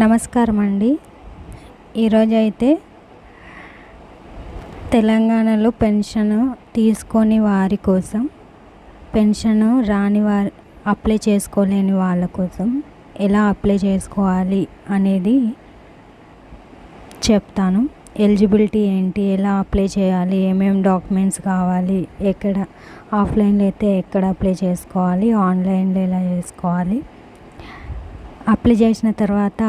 నమస్కారం అండి. ఈరోజైతే తెలంగాణలో పెన్షన్ తీసుకొని వారి కోసం, పెన్షన్ రాని వారి అప్లై చేసుకోలేని వాళ్ళ కోసం ఎలా అప్లై చేసుకోవాలి అనేది చెప్తాను. ఎలిజిబిలిటీ ఏంటి, ఎలా అప్లై చేయాలి, ఏమేమి డాక్యుమెంట్స్ కావాలి, ఎక్కడ ఆఫ్లైన్లో అయితే ఎక్కడ అప్లై చేసుకోవాలి, ఆన్లైన్లో ఎలా చేసుకోవాలి, అప్లై చేసిన తర్వాత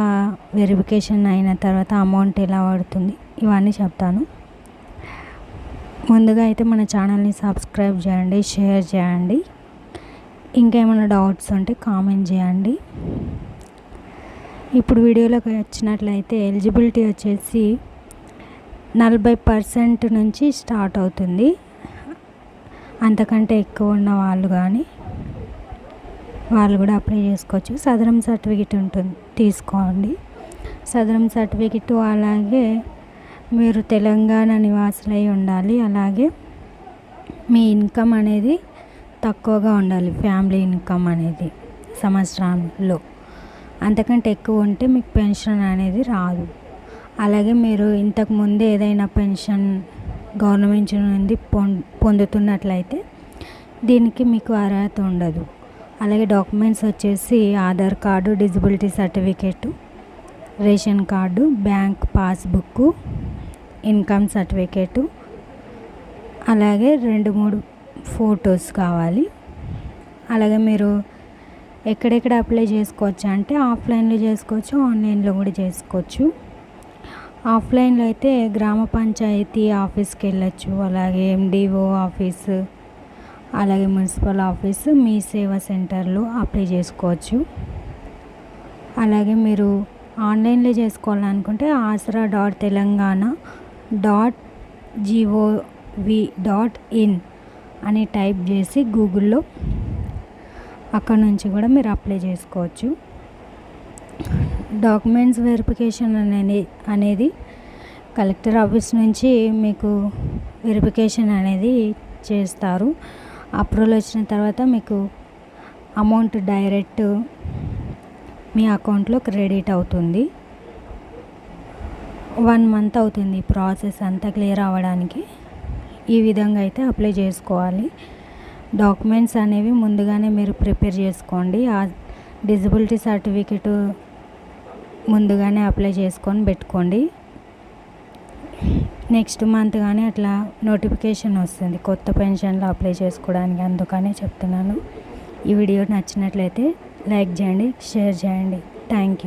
వెరిఫికేషన్ అయిన తర్వాత అమౌంట్ ఎలా పడుతుంది, ఇవన్నీ చెప్తాను. ముందుగా అయితే మన ఛానల్ని సబ్స్క్రైబ్ చేయండి, షేర్ చేయండి. ఇంకేమైనా డౌట్స్ ఉంటే కామెంట్ చేయండి. ఇప్పుడు వీడియోలోకి వచ్చినట్లయితే ఎలిజిబిలిటీ వచ్చేసి 40% నుంచి స్టార్ట్ అవుతుంది. అంతకంటే ఎక్కువ ఉన్న వాళ్ళు కూడా అప్లై చేసుకోవచ్చు. సదరం సర్టిఫికెట్ ఉంటుంది, తీసుకోండి. సదరం సర్టిఫికెట్, అలాగే మీరు తెలంగాణ నివాసులై ఉండాలి. అలాగే మీ ఇన్కమ్ అనేది తక్కువగా ఉండాలి. ఫ్యామిలీ ఇన్కమ్ అనేది సంవత్సరంలో అంతకంటే ఎక్కువ ఉంటే మీకు పెన్షన్ అనేది రాదు. అలాగే మీరు ఇంతకుముందు ఏదైనా పెన్షన్ గవర్నమెంట్ నుండి పొందుతున్నట్లయితే దీనికి మీకు అర్హత ఉండదు. అలాగే డాక్యుమెంట్స్ వచ్చేసి Aadhaar card, disability certificate, ration card, bank passbook, income certificate, అలాగే 2-3 ఫొటోస్ కావాలి. అలాగే మీరు ఎక్కడెక్కడ అప్లై చేసుకోవచ్చు అంటే ఆఫ్లైన్లో చేసుకోవచ్చు, ఆన్లైన్లో కూడా చేసుకోవచ్చు. ఆఫ్లైన్లో అయితే గ్రామ పంచాయతీ ఆఫీస్కి వెళ్ళచ్చు, అలాగే ఎండిఓ ఆఫీసు, అలాగే మున్సిపల్ ఆఫీసు, మీ సేవా సెంటర్లో అప్లై చేసుకోవచ్చు. అలాగే మీరు ఆన్లైన్లో చేసుకోవాలనుకుంటే asra.telangana.gov.in అని టైప్ చేసి గూగుల్లో అక్కడ నుంచి కూడా మీరు అప్లై చేసుకోవచ్చు. డాక్యుమెంట్స్ వెరిఫికేషన్ అనేది కలెక్టర్ ఆఫీస్ నుంచి మీకు వెరిఫికేషన్ అనేది చేస్తారు. అప్రూవల్ వచ్చిన తర్వాత మీకు అమౌంట్ డైరెక్ట్ మీ అకౌంట్లో క్రెడిట్ అవుతుంది. 1 మంత్ అవుతుంది ప్రాసెస్ అంతా క్లియర్ అవ్వడానికి. ఈ విధంగా అయితే అప్లై చేసుకోవాలి. డాక్యుమెంట్స్ అనేవి ముందుగానే మీరు ప్రిపేర్ చేసుకోండి. ఆ డిజబిలిటీ సర్టిఫికెట్ ముందుగానే అప్లై చేసుకొని పెట్టుకోండి. నెక్స్ట్ మంత్ కానీ అట్లా నోటిఫికేషన్ వస్తుంది కొత్త పెన్షన్లో అప్లై చేసుకోవడానికి, అందుకనే చెప్తున్నాను. ఈ వీడియో నచ్చినట్లయితే లైక్ చేయండి, షేర్ చేయండి. Thank you.